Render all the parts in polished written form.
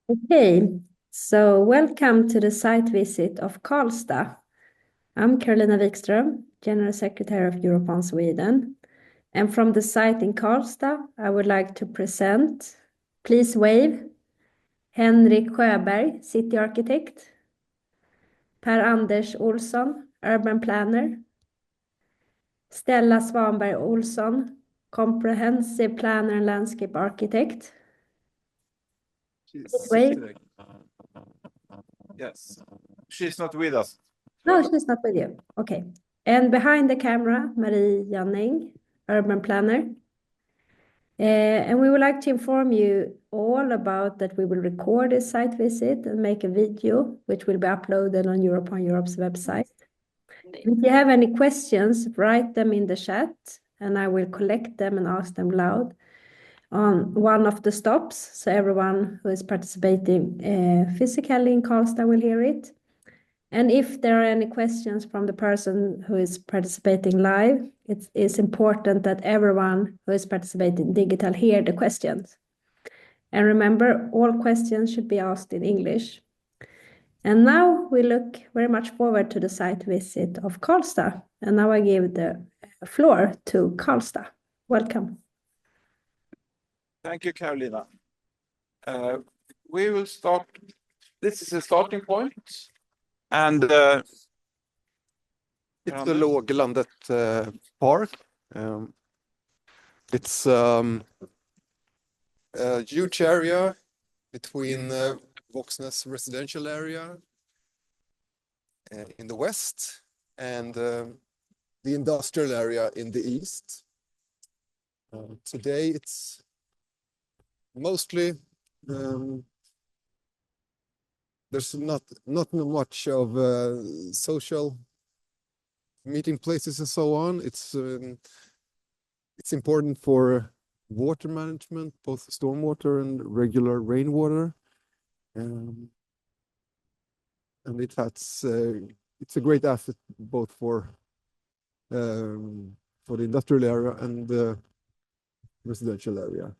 Okay, so welcome to the site visit of Karlstad. I'm Carolina Wikström, General Secretary of Europon Sweden. And from the site in Karlstad, I would like to present, please wave, Henrik Sjöberg, City Architect, Per-Anders Olsson, Urban Planner, Stella Svanberg Olsson, Comprehensive Planner and Landscape Architect. Please wave. Yes, she's not with us. No, she's not with you. Okay. And behind the camera, Marie Janning, Urban Planner. And we would like to inform you all about that we will record this site visit and make a video, which will be uploaded on Europon Europe's website. If you have any questions, write them in the chat, and I will collect them and ask them loud on one of the stops, so everyone who is participating physically in Karlstad will hear it. And if there are any questions from the person who is participating live, it is important that everyone who is participating digital hear the questions. And remember, all questions should be asked in English. And now we look very much forward to the site visit of Karlstad. And now I give the floor to Karlstad. Welcome. Thank you, Carolina. We will start. This is a starting point. And it's the Låglandet Park. It's a huge area between Våxnäs residential area in the west and the industrial area in the east. Today it's mostly there's not much of social meeting places and so on. It's important for water management, both stormwater and regular rainwater, and it's a great asset both for the industrial area and the residential area.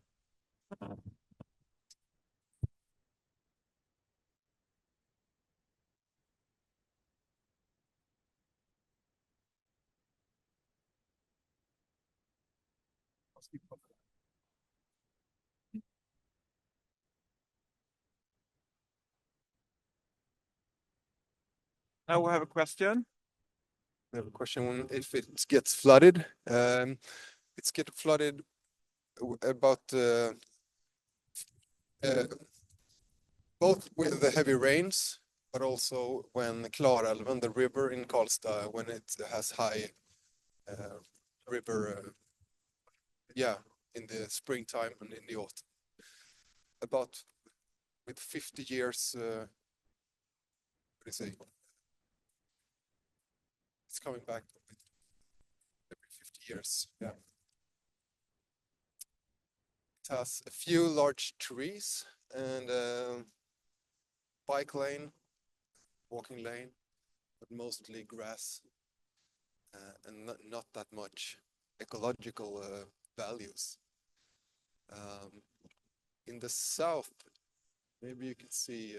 now we have a question. We have a question if it gets flooded. It's getting flooded about both with the heavy rains, but also when Klarälven, the river in Karlstad, when it has high river, in the springtime and in the autumn. About with 50 years, what do you say? It's coming back every 50 years. Yeah. It has a few large trees and bike lane, walking lane, but mostly grass and not that much ecological values. In the south, maybe you can see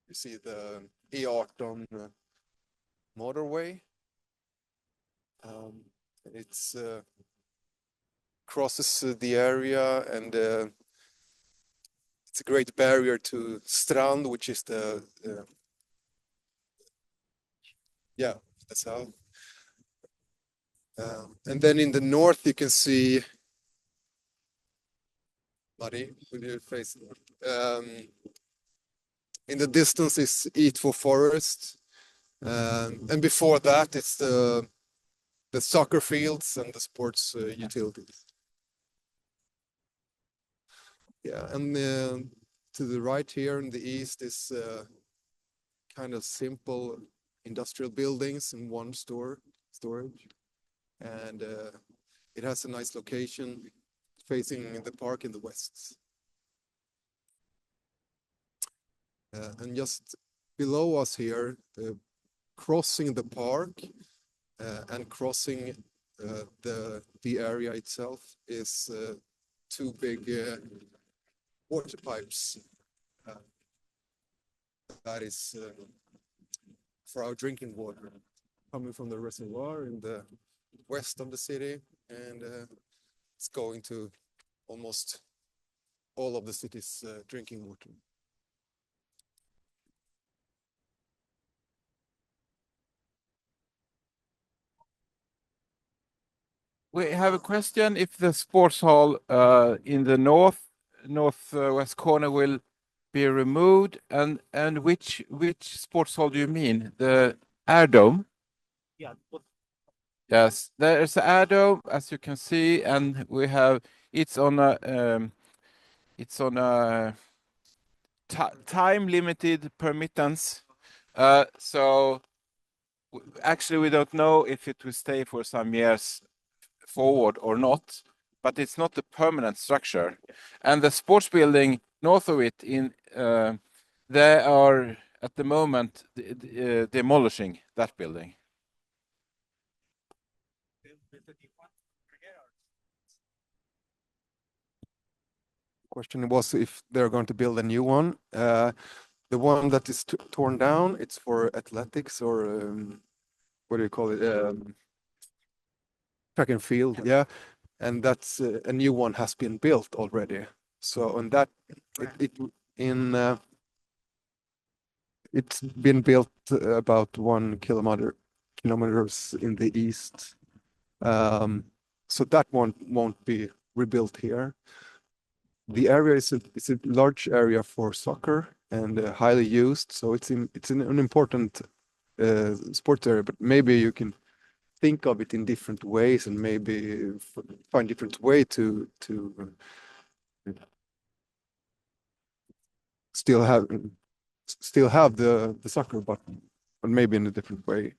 you see the E18 motorway. It's crosses the area, and it's a great barrier to Strand, which is the south. And then in the north, you can see Mari, with your face. In the distance is Eatful Forest, and before that, it's the soccer fields and the sports utilities. Yeah, and to the right here in the east is kind of simple industrial buildings and one storage, and it has a nice location facing the park in the west. And just below us here, crossing the park and crossing the area itself is two big water pipes. That is for our drinking water, coming from the reservoir in the west of the city, and it's going to almost all of the city's drinking water. We have a question if the sports hall in the northwest corner will be removed, and which sports hall do you mean? The air dome? Yeah. Yes, there's an air dome, as you can see, and we have it's on a time limited permittance. So actually, we don't know if it will stay for some years forward or not, but it's not a permanent structure. And the sports building north of it, they are at the moment demolishing that building. Question was if they're going to build a new one. The one that is torn down, it's for athletics or what do you call it? Track and field, yeah. And that's a new one has been built already. So on that, it's been built about 1 kilometers in the east. So that one won't be rebuilt here. The area is a large area for soccer and highly used, so it's an important sports area. But maybe you can think of it in different ways and maybe find different way to still have the soccer, but maybe in a different way.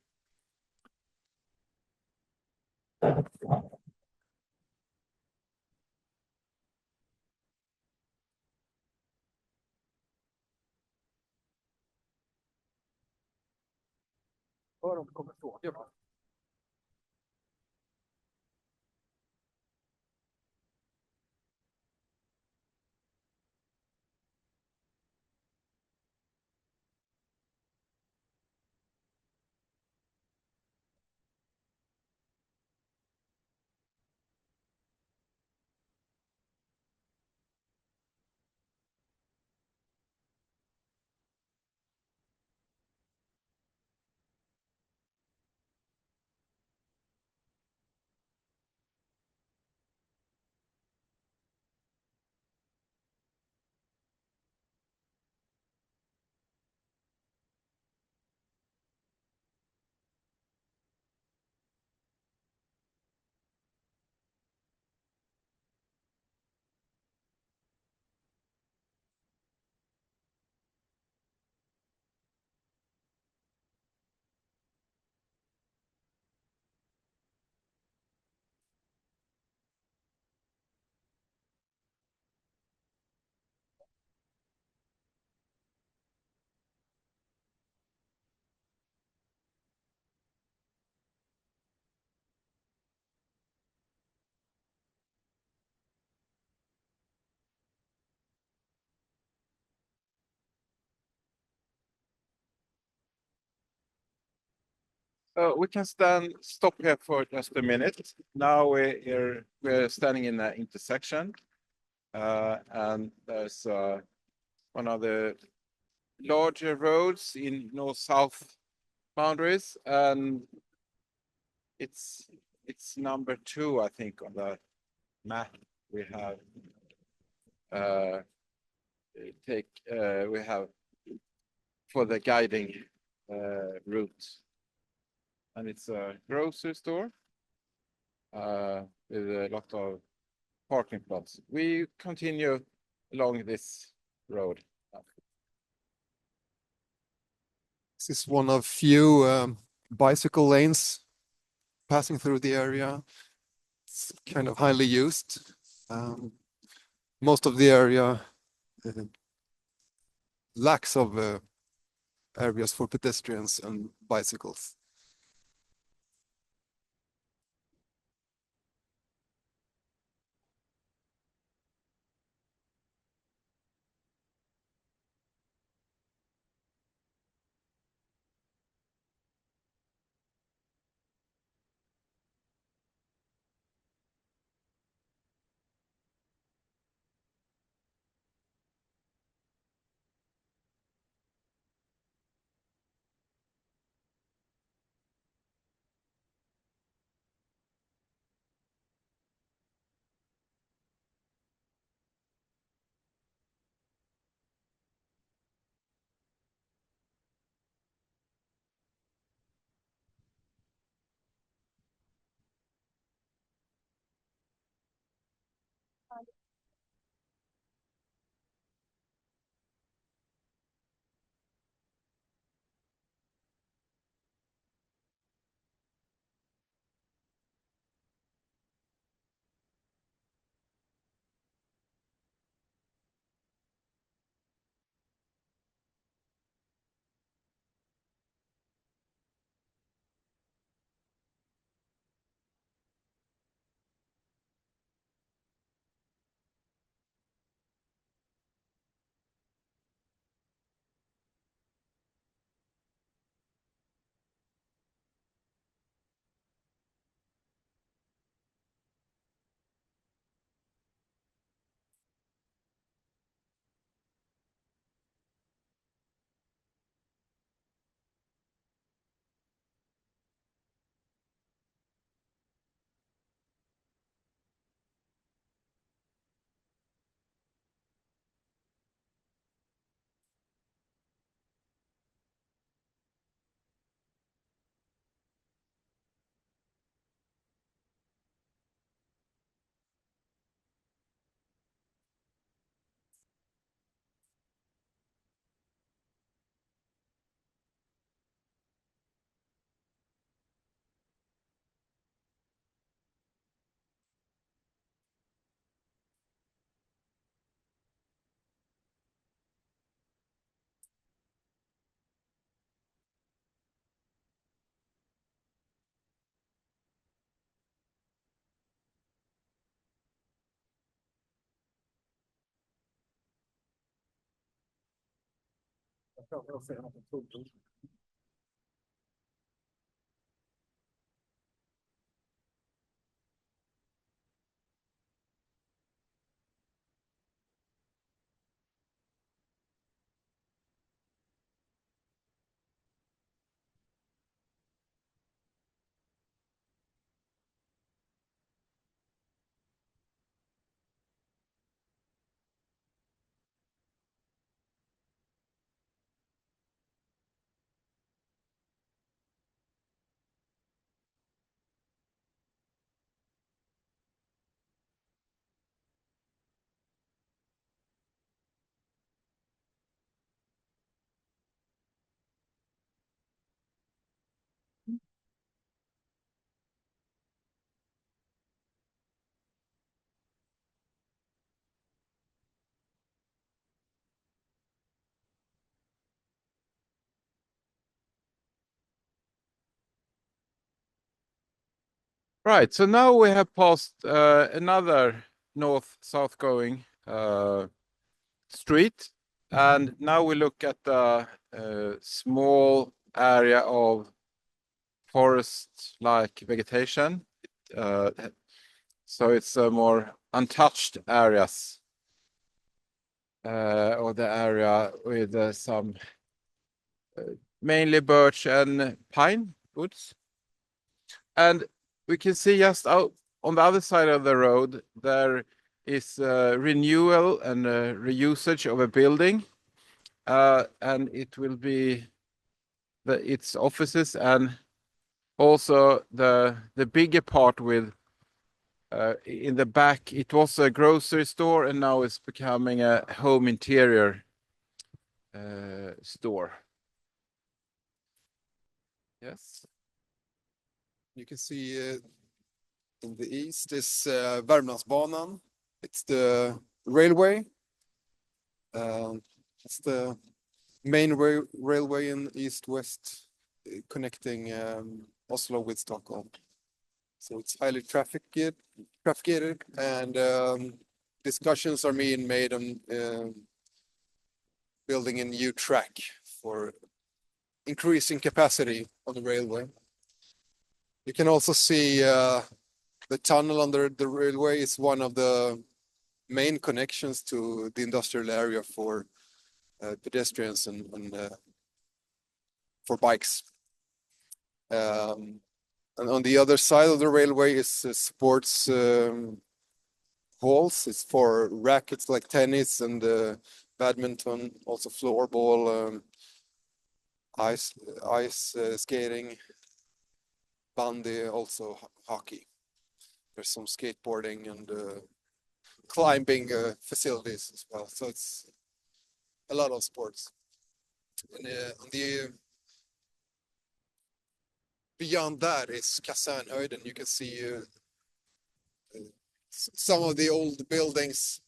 We can stop here for just a minute. Now we're standing in an intersection, and there's one of the larger roads in north-south boundaries, and it's number 2, I think, on the map we have. We have for the guiding route. And it's a grocery store with a lot of parking plots. We continue along this road. This is one of few bicycle lanes passing through the area. It's kind of highly used. Most of the area lacks of areas for pedestrians and bicycles. Right, so now we have passed another north-south going street, and now we look at the small area of forest-like vegetation. Uh, so it's more untouched areas, or the area with some mainly birch and pine woods. And we can see just out on the other side of the road, there is renewal and reusage of a building. And it will be its offices, and also the bigger part with in the back, it was a grocery store, and now it's becoming a home interior store. Yes. You can see in the east is Värmlandsbanan. It's the railway. It's the main railway in east-west connecting Oslo with Stockholm. So it's highly trafficked, and discussions are being made on building a new track for increasing capacity on the railway. You can also see the tunnel under the railway is one of the main connections to the industrial area for pedestrians and for bikes. And on the other side of the railway is sports halls. It's for rackets like tennis and badminton, also floorball, ice skating, bandy, also hockey. There's some skateboarding and climbing facilities as well. So it's a lot of sports. And on the beyond that is Kasernhöjden. You can see some of the old buildings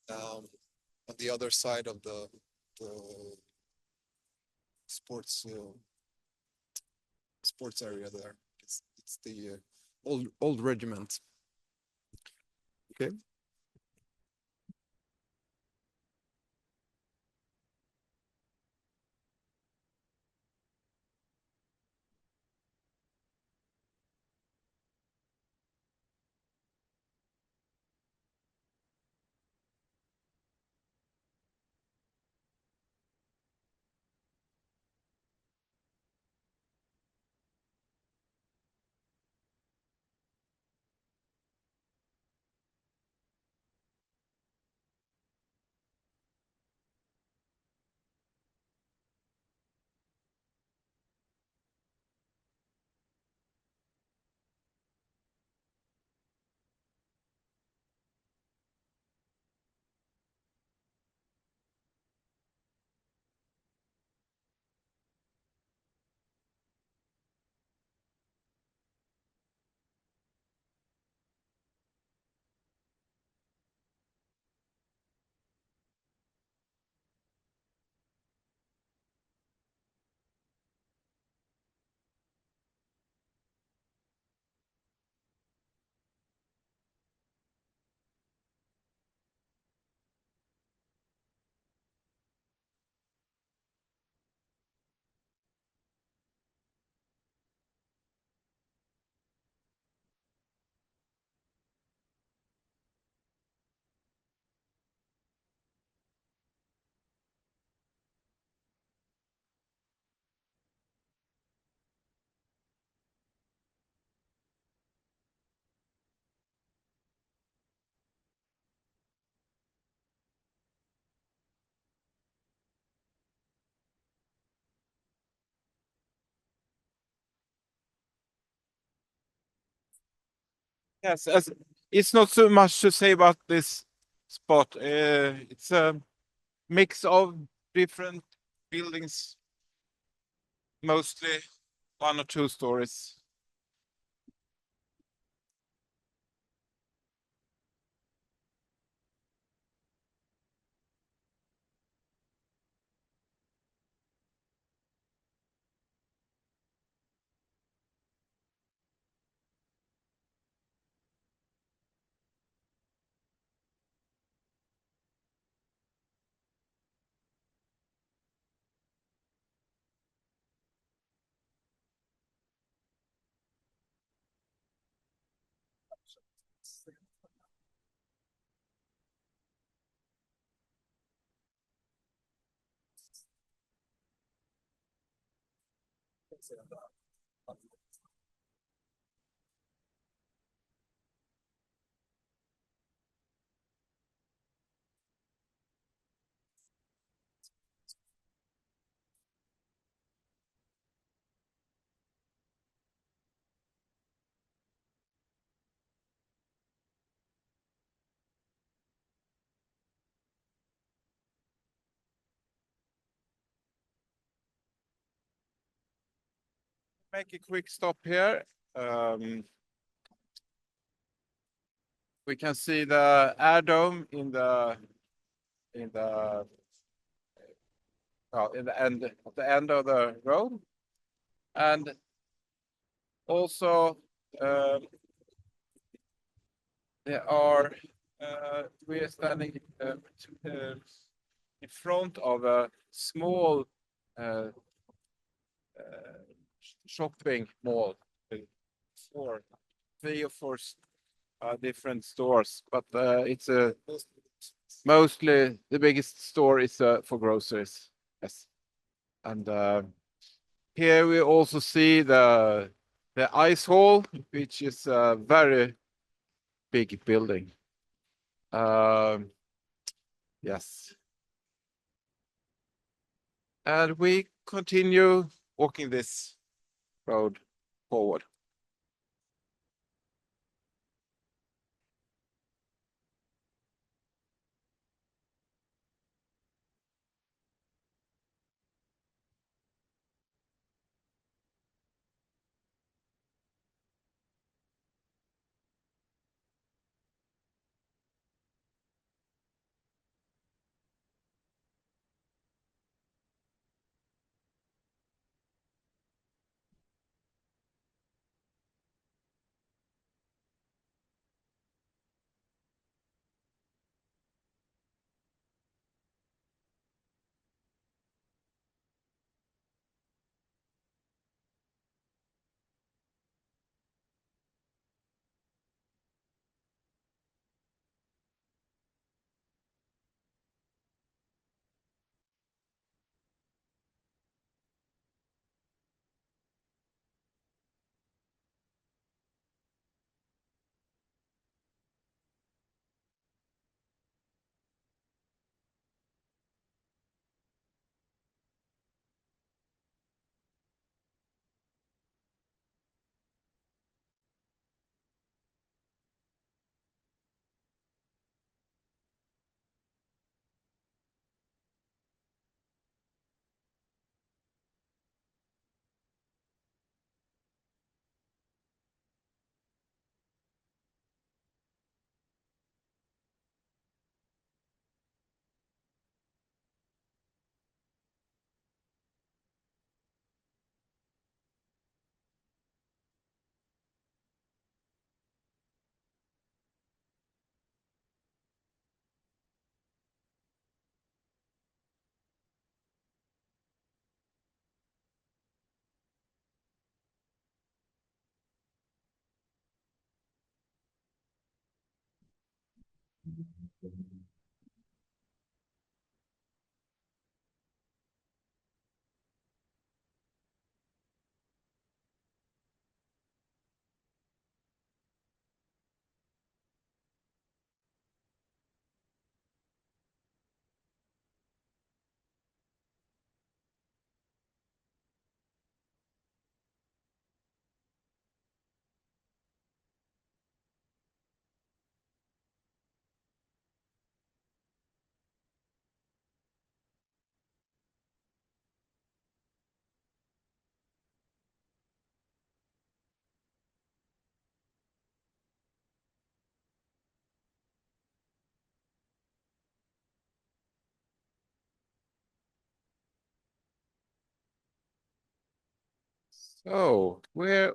on the other side of the sports sports area there. It's the old regiment. Okay. Yes, as it's not so much to say about this spot. It's a mix of different buildings, mostly 1 or 2 stories. Make a quick stop here. We can see the air dome in the in the in the end of the road, and also there are we are standing in front of a small uh, shopping mall with four, 3 or 4 different stores, but it's a mostly the biggest store is for groceries. Yes, and here we also see the ice hall, which is a very big building. Yes, and we continue walking this road forward. So we're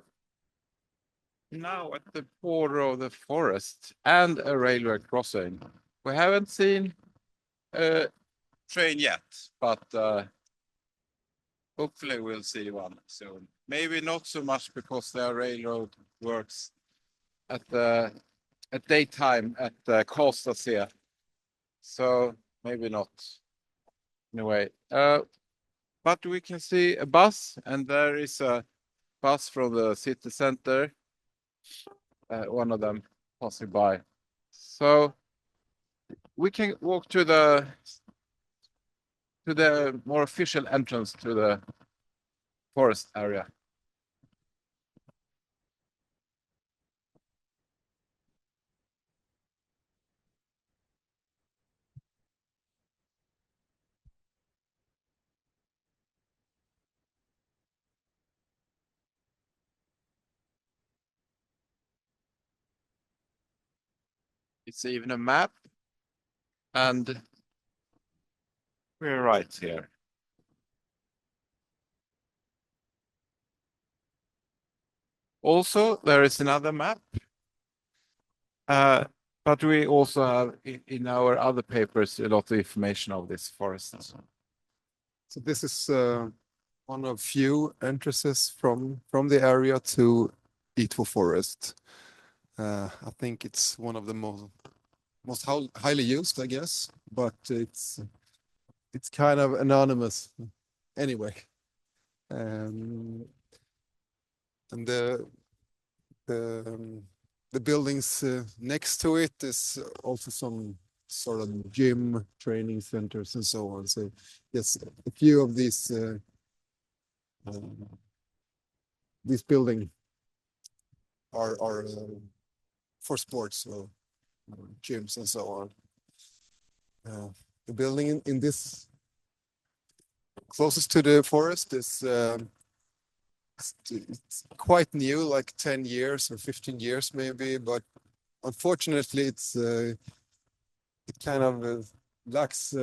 now at the border of the forest and a railway crossing. We haven't seen a train yet, but hopefully we'll see one soon. Maybe not so much because there are railroad works at daytime at the Karlstad here. So maybe not. Anyway, but we can see a bus, and there is a bus from the city center. One of them passing by. So we can walk to the more official entrance to the forest area. It's even a map, and we're right here. Also, there is another map, but we also have in our other papers a lot of information of this forest. So this is one of few entrances from the area to Itvo Forest. I think it's one of the most highly used, I guess, but it's kind of anonymous anyway. And the buildings next to it is also some sort of gym, training centers, and so on. So yes, a few of these buildings are for sports, so gyms and so on. The building in this closest to the forest is it's quite new, like 10 years or 15 years maybe, but unfortunately it kind of lacks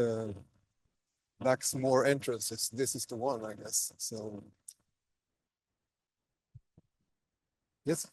more entrances. This is the one, I guess. So yes.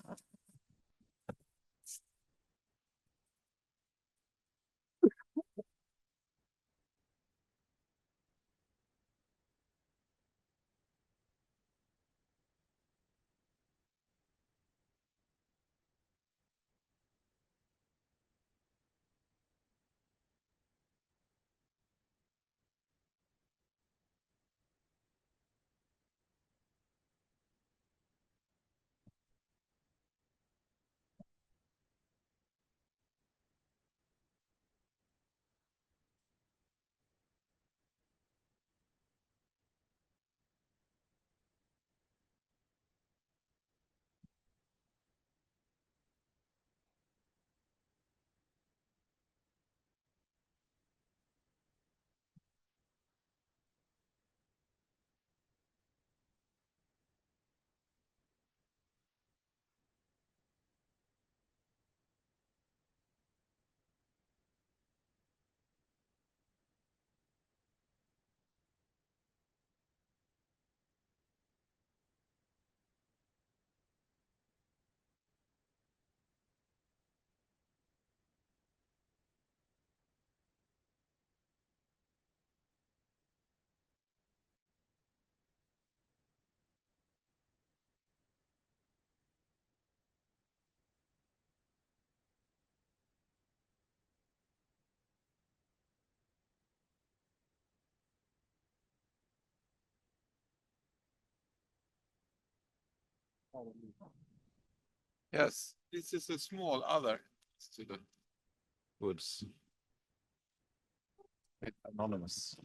Yes, this is a small other to the woods. It's anonymous.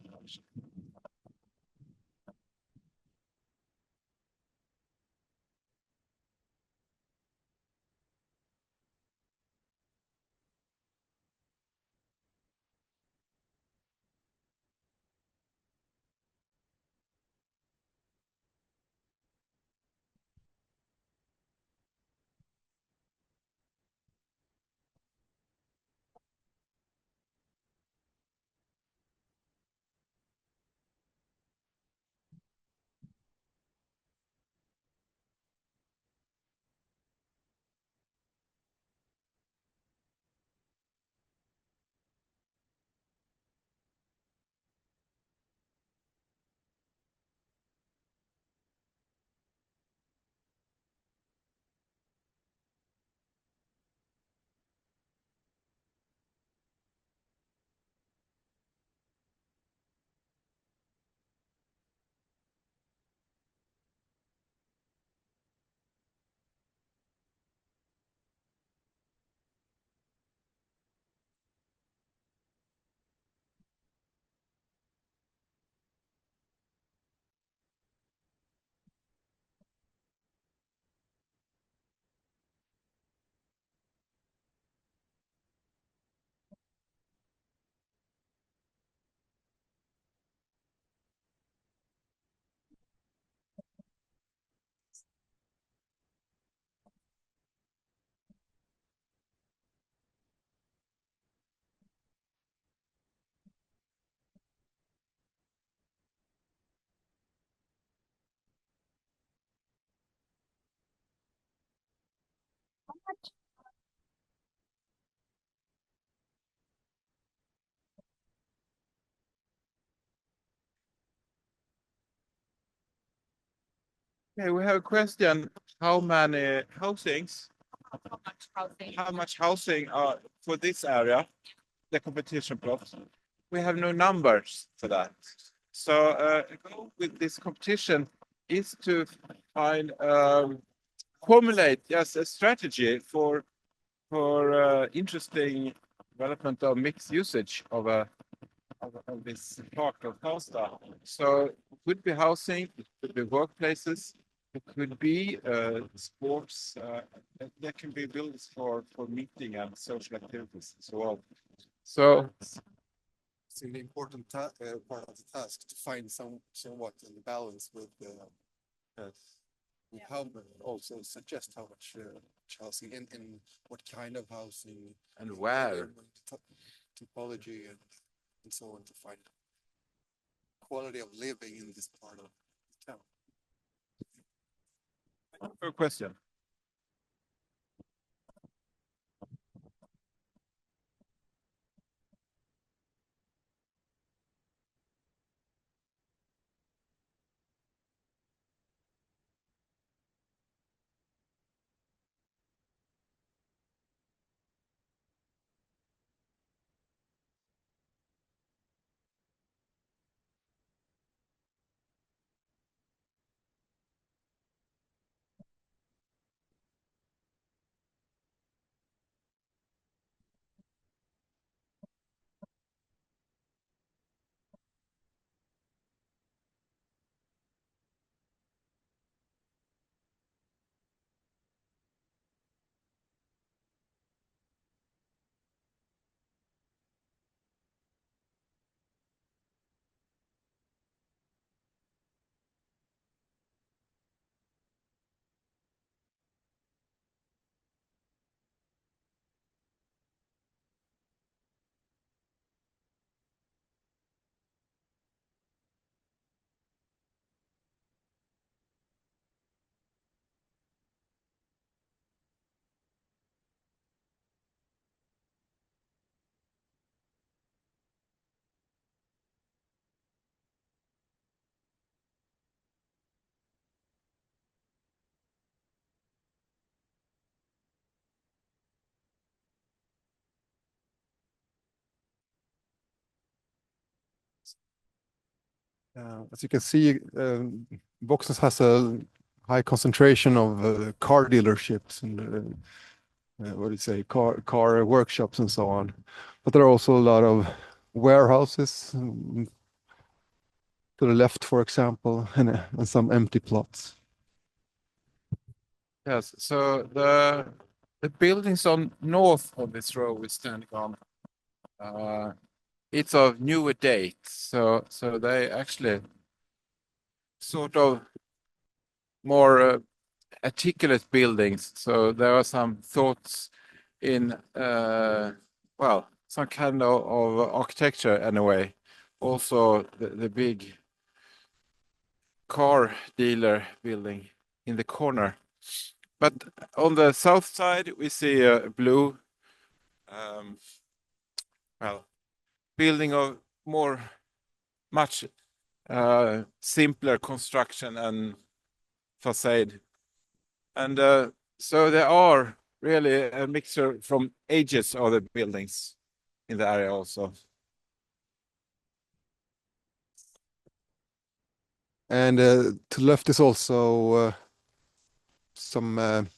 Okay, we have a question. How many housings? How much housing? How much housing for this area, the competition plots? We have no numbers for that. So the goal with this competition is to find formulate just a strategy for interesting development of mixed usage of this park of Karlstad. So it could be housing, it could be workplaces, it could be sports. There can be buildings for meeting and social activities and so on. So It's an important part of the task to find somewhat in balance with how also suggest how much housing and what kind of housing and where? Typology and so on to find quality of living in this part of town. For a question. As you can see, Vauxhall has a high concentration of car dealerships and what do you say, car workshops and so on. But there are also a lot of warehouses to the left, for example, and some empty plots. Yes, so the buildings on north of this road we're standing on, it's of newer date. So they actually sort of more articulate buildings. So there are some thoughts in well, some kind of architecture anyway. Also the big car dealer building in the corner. But on the south side, we see a blue, well, building of much simpler construction and facade. And so there are really a mixture from ages of the buildings in the area also. And to the left is also some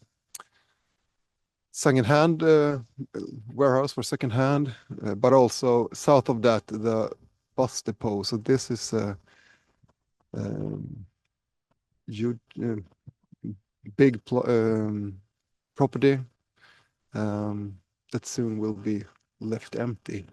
second-hand warehouse for second-hand, but also south of that, the bus depot. So this is a huge, big property that soon will be left empty.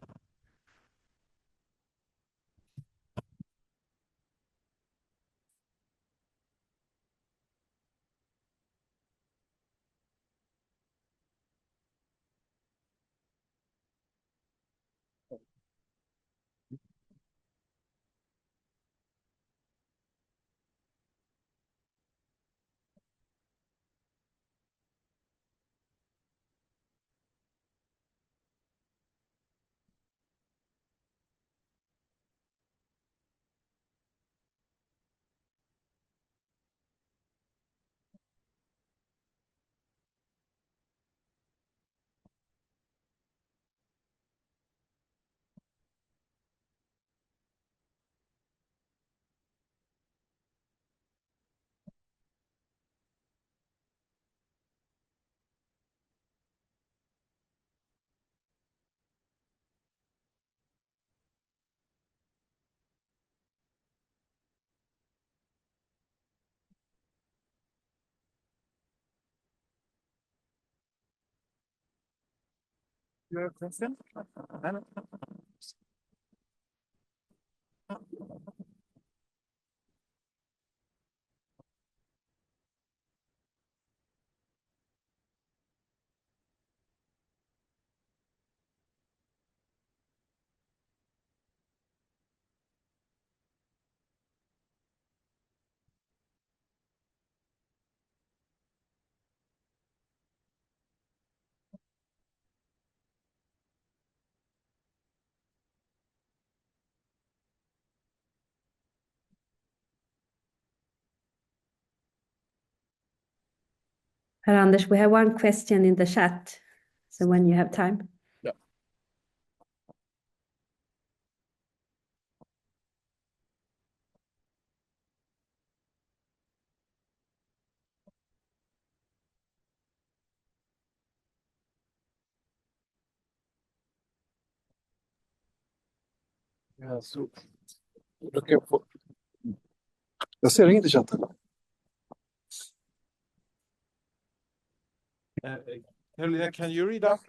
You have a question? Anna? Per-Anders, we have one question in the chat. So when you have time. Yeah. Yeah, so looking for. Jag ser inget i chatten. Julia, can you read out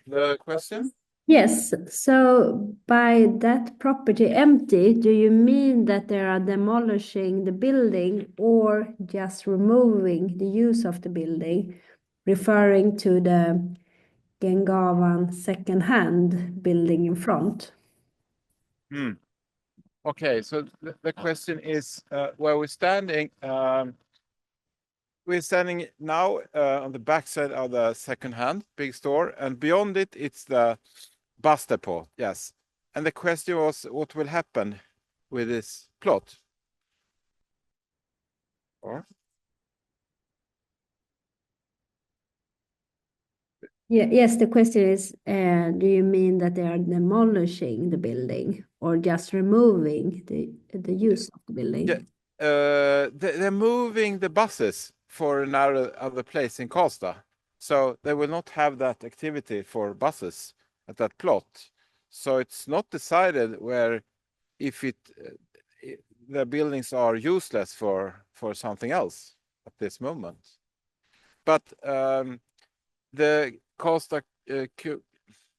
the question? Yes, so by that property empty, do you mean that they are demolishing the building or just removing the use of the building, referring to the Gengavan second-hand building in front? Okay, so the question is where we're standing. We're standing now on the backside of the second-hand big store, and beyond it, it's the bus depot. Yes, and the question was, what will happen with this plot? Or Yeah, yes, the question is, do you mean that they are demolishing the building or just removing the use of the building? Yeah. They're moving the buses for another other place in Karlstad, so they will not have that activity for buses at that plot. So it's not decided where if the buildings are useless for something else at this moment. But the Karlstad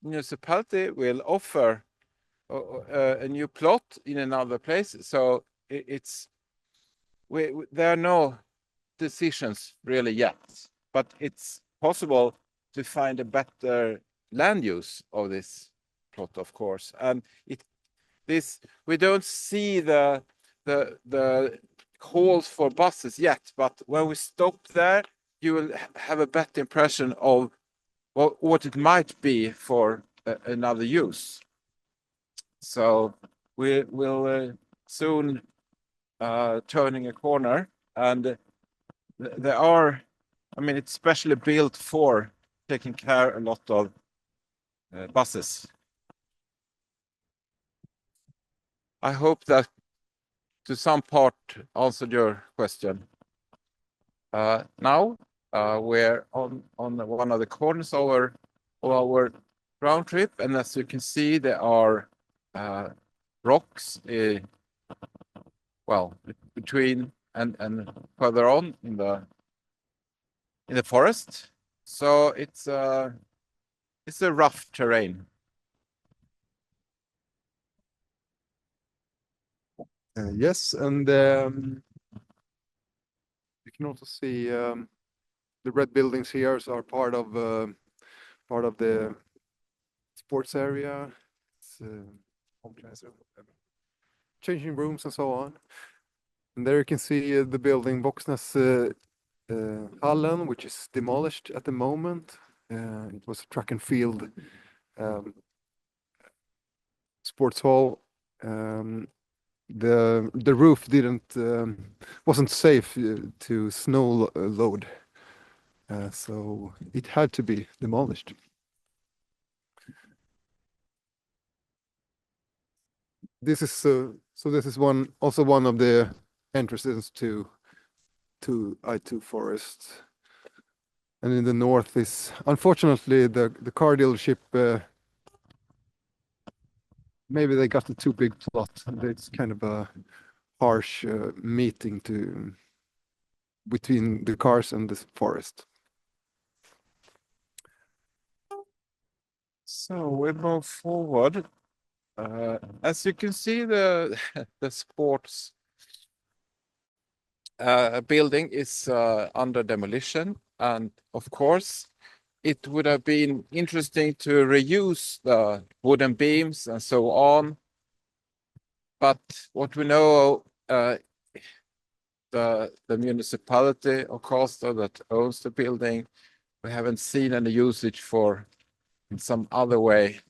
municipality will offer a new plot in another place. So there are no decisions really yet, but it's possible to find a better land use of this plot, of course. And we don't see the calls for buses yet, but when we stop there, you will have a better impression of what it might be for another use. So we will soon turning a corner, and there are, I mean, it's specially built for taking care a lot of buses. I hope that to some part answered your question. Now we're on one of the corners of our round trip, and as you can see, there are rocks well between and further on in the forest. So it's a rough terrain. Yes, and you can also see the red buildings here are part of the sports area. It's changing rooms and so on. And there you can see the building Voxnäs Hallen, which is demolished at the moment. It was a track and field sports hall. The roof wasn't safe to snow load, so it had to be demolished. This is this is also one of the entrances to I2 Forest, and in the north is unfortunately the car dealership. Maybe they got a too big plot. It's kind of a harsh meeting between the cars and the forest. So we move forward. As you can see, the the sports building is under demolition, and of course, it would have been interesting to reuse the wooden beams and so on. But what we know, the municipality of Karlstad that owns the building, we haven't seen any usage for in some other way,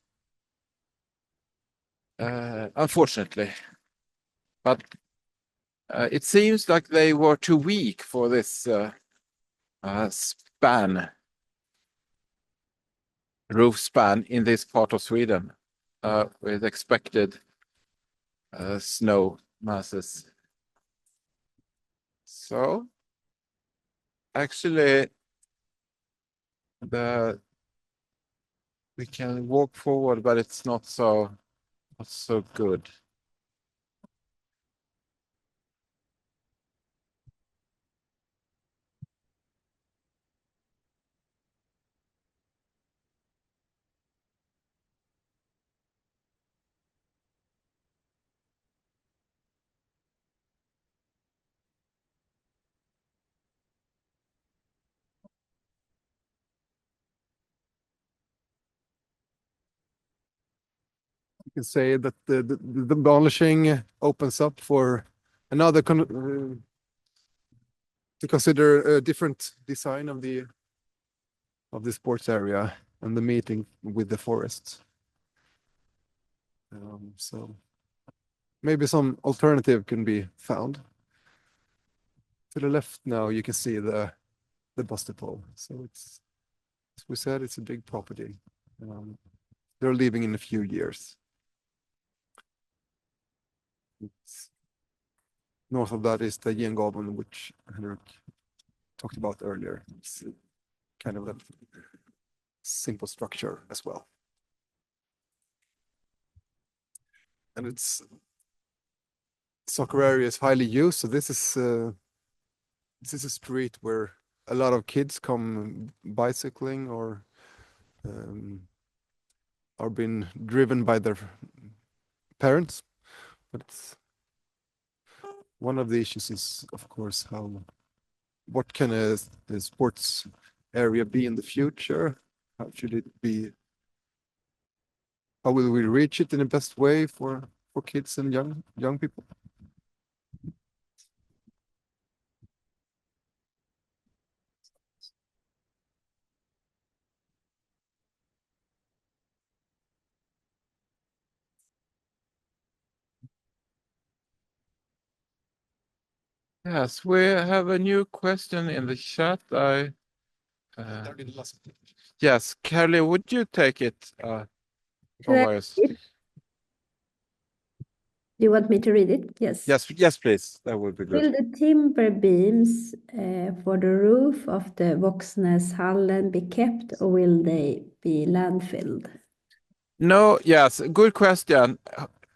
unfortunately. But it seems like they were too weak for this roof span in this part of Sweden with expected snow masses. So actually we can walk forward, but it's not so good. You can say that the demolishing opens up for another to consider a different design of the sports area and the meeting with the forest. So maybe some alternative can be found. To the left now, you can see the Bastepol. So it's, as we said, it's a big property. They're leaving in a few years. North of that is the Gengaben, which Henrik talked about earlier. It's kind of a simple structure as well. And it's soccer area is highly used. So this is a street where a lot of kids come bicycling or are being driven by their parents. But it's one of the issues is, of course, what can a sports area be in the future? How should it be? How will we reach it in the best way for kids and young people? Yes, we have a new question in the chat. Yes, Carly, would you take it? Should I Tobias? read it? Do you want me to read it? Yes. Yes, please. That would be Will good. the timber beams for the roof of the Voxnäshallen be kept, or will they be landfilled? No, yes, good question.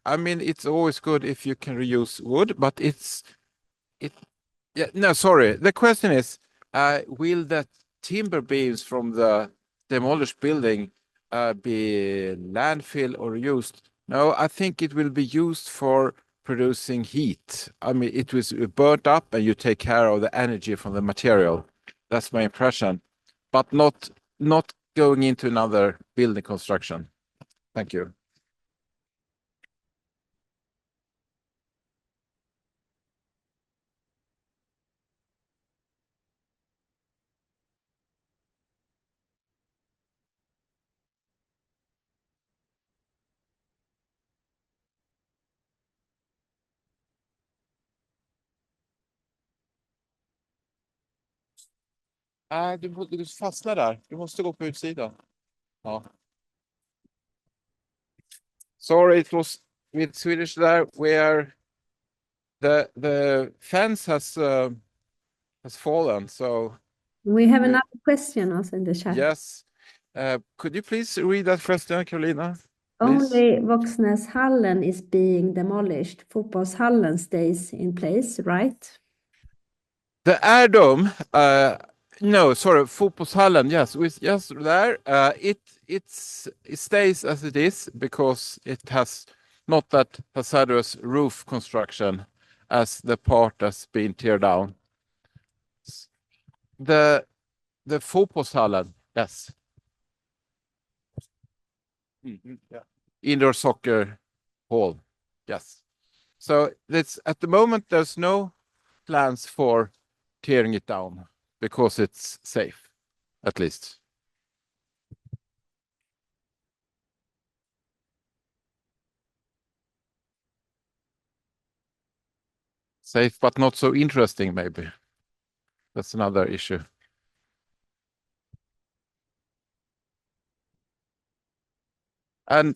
I mean, it's always good if you can reuse wood, but no, sorry. The question is, will the timber beams from the demolished building be landfill or used? No, I think it will be used for producing heat. I mean, it was burnt up and you take care of the energy from the material. That's my impression, but not going into another building construction. Thank you. Du fastnar där. Du måste gå på utsidan. Ja. Sorry, it was with Swedish there where the fence has fallen. So We have another question also in the chat. yes, could you please read that question, Carolina? Please. Only Voxnäshallen is being demolished. Fotbollshallen stays in place, right? The air dome No, sorry, Fotbollshallen. Yes, yes, there. It stays as it is because it has not that hazardous roof construction as the part that's been tear down. The Fotbollshallen, yes. Yeah. Indoor soccer hall, yes. So it's at the moment there's no plans for tearing it down because it's safe, at least. Safe, but not so interesting, maybe. That's another issue. And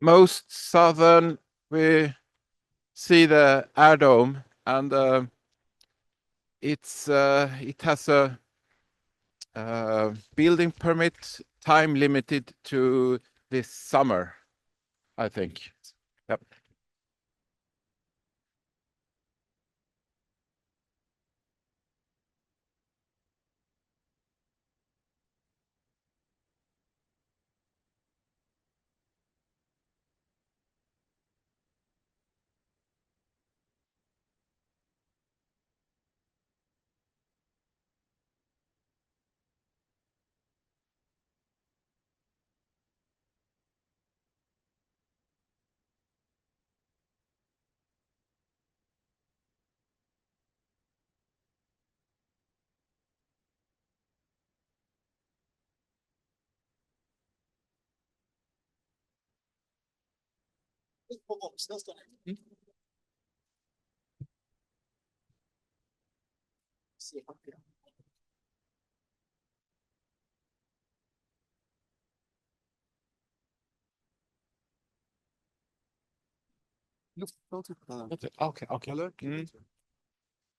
most southern, we see the air dome, and it has a building permit time limited to this summer, I think. Yep. Okay, okay.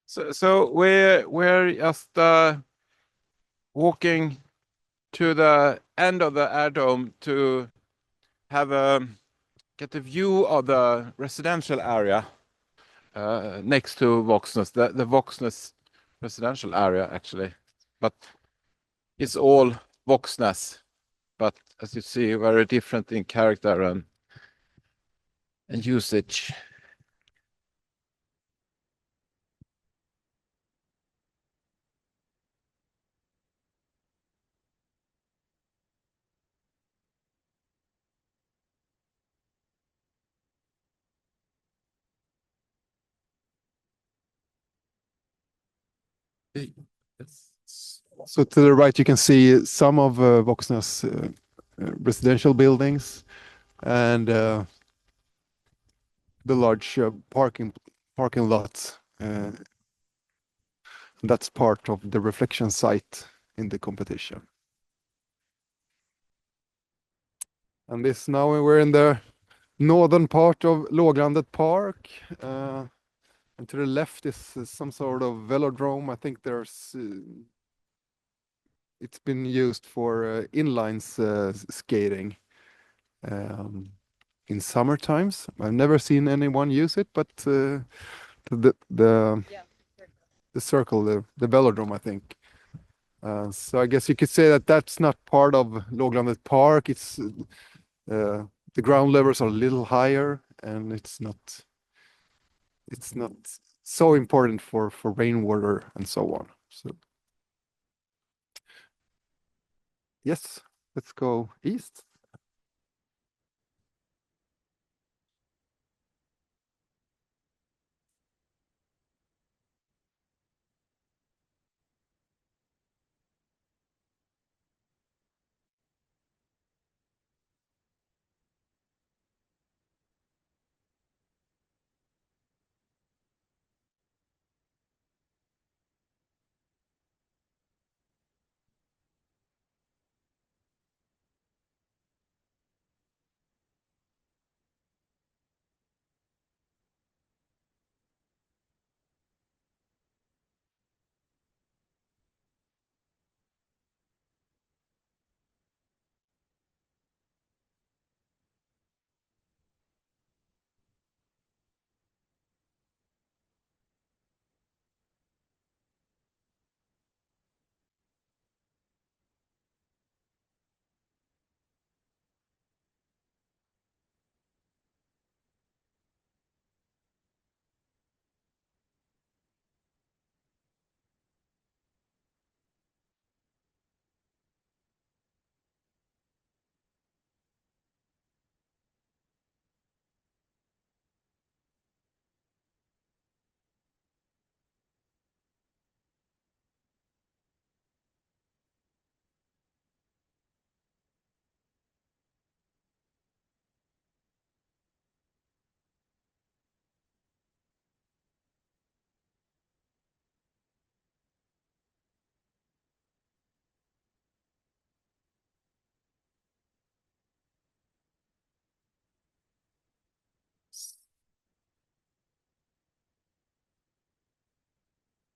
So we're just walking to the end of the air dome to have a get a view of the residential area next to Voxnäs, the Voxnäs residential area actually, but it's all Voxnäs, but as you see, very different in character and usage. So to the right, you can see some of Voxna's residential buildings and the large parking lots. That's part of the reflection site in the competition. And this now we're in the northern part of Låglandet Park. And to the left is some sort of velodrome. I think it's been used for inlines skating in summer times. I've never seen anyone use it, but the circle, the velodrome, I think. So I guess you could say that that's not part of Låglandet Park. It's the ground levels are a little higher, and it's not so important for rainwater and so on. So yes, let's go east.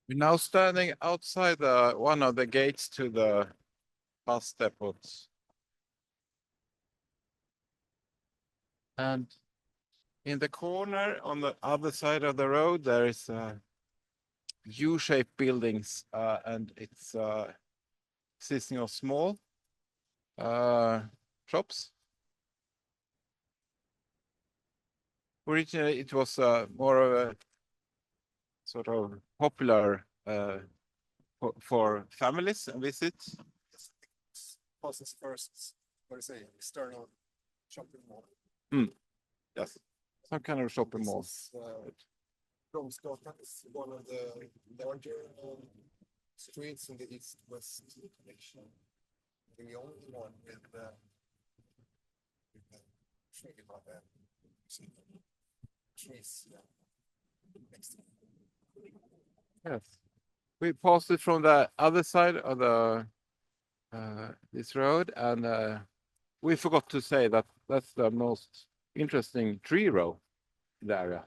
We're now standing outside one of the gates to the bus depot. And in the corner on the other side of the road, there is U-shaped buildings, and it's consisting of small shops. Originally, it was more of a sort of popular for families and visits. Passes first, what do you say, external shopping mall. Yes, some kind of shopping mall. Bromsgatan is one of the larger streets in the east-west connection. The only one with the tree above that. Trees next to it. Yes, we passed it from the other side of the this road, and we forgot to say that that's the most interesting tree row in the area.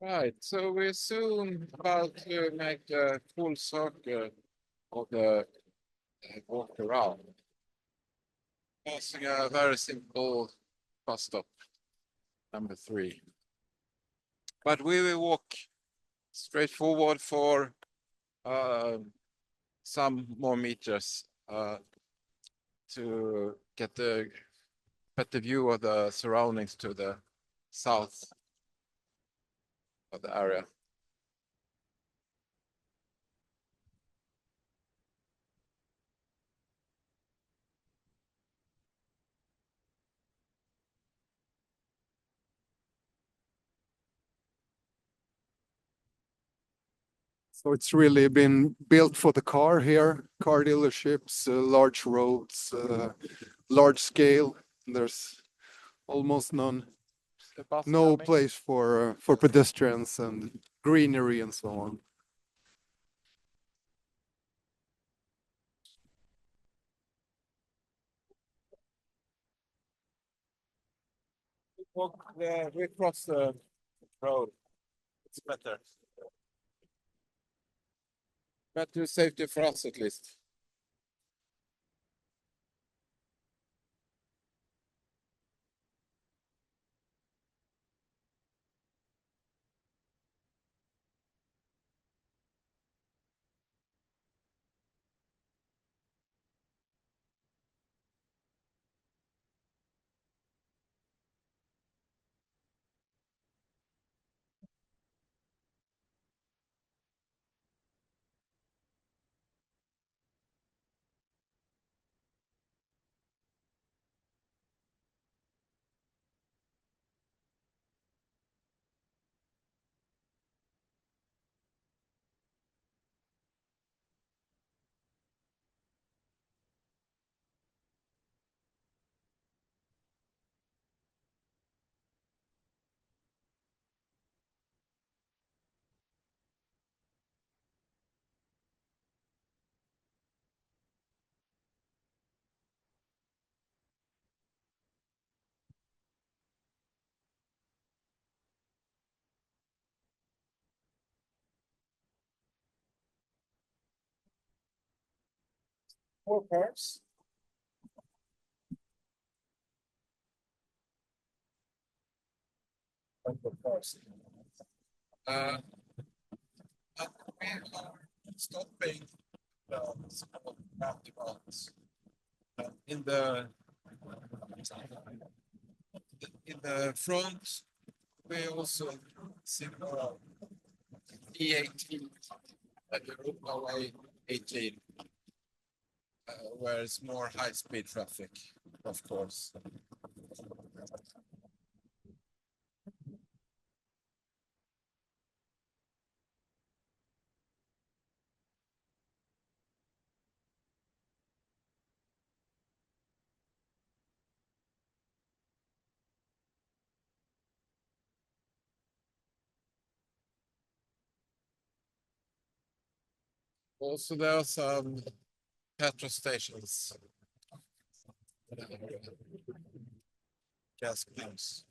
Right, so we're soon about to make a full circle of the walk around. Passing a very simple bus stop, number 3. But we will walk straight forward for some more meters to get a better view of the surroundings to the south of the area. So it's really been built for the car here, car dealerships, large roads, large scale. There's almost no place for pedestrians and greenery and so on. We cross the road. It's better. Better safety for us at least. More cars. Uh, we are stopping small roundabouts in the front. We also see more E18 at Europa Way 18, where it's more high-speed traffic, of course. Also, there are some petrol stations. Gas pumps.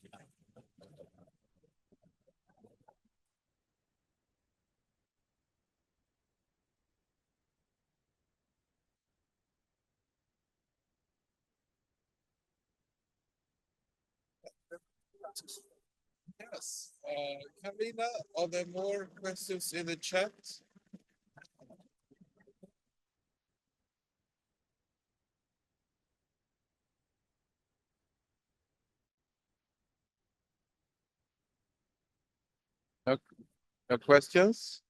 Yes. Karina, are there more questions in the chat? No questions?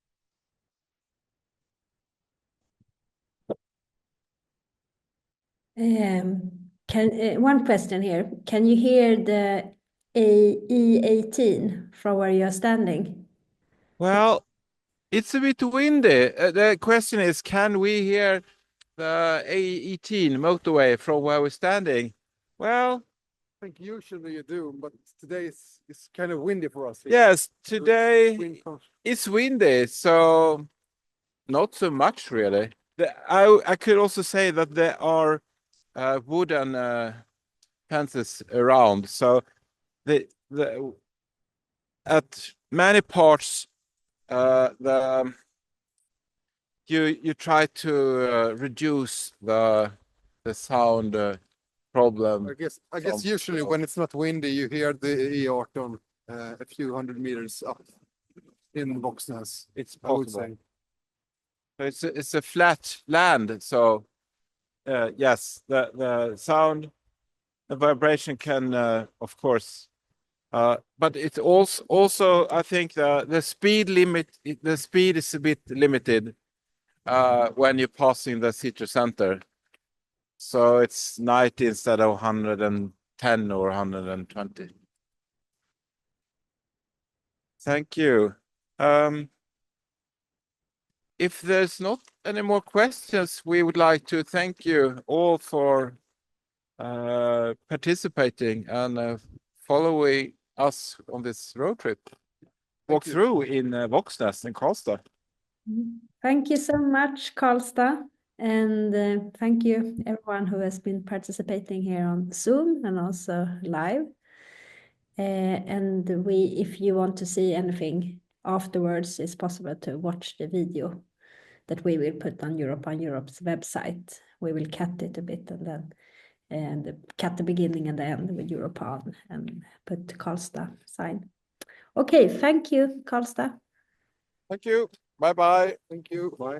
One question here. Can you hear the E18 from where you're standing? Well, it's a bit windy. The question is, can we hear the A18 motorway from where we're standing? Well, I think usually you do, but today it's kind of windy for us here. yes, today Wind comes. it's windy, so not so much really. I could also say that there are wooden fences around, so the at many parts, you try to reduce the sound problem. I guess From- usually when it's not windy, you hear the E18 a few hundred meters up in Voxnäs. It's I would possible. say. It's a flat land, so yes, the sound, the vibration can, of course, but it's also I think the speed is a bit limited when you're passing the city center. So it's 90 instead of 110 or 120. Thank you. If there's not any more questions, we would like to thank you all for participating and following us on this road trip. Walk you. through in Voxnäs and Karlstad. Thank you so much, Karlstad. And thank you everyone who has been participating here on Zoom and also live. And if you want to see anything afterwards, it's possible to watch the video that we will put on Europe's website. We will cut it a bit and cut the beginning and the end with Europan and put Karlstad sign. Okay, thank you, Karlstad. Thank you. Bye bye. Thank you. Bye.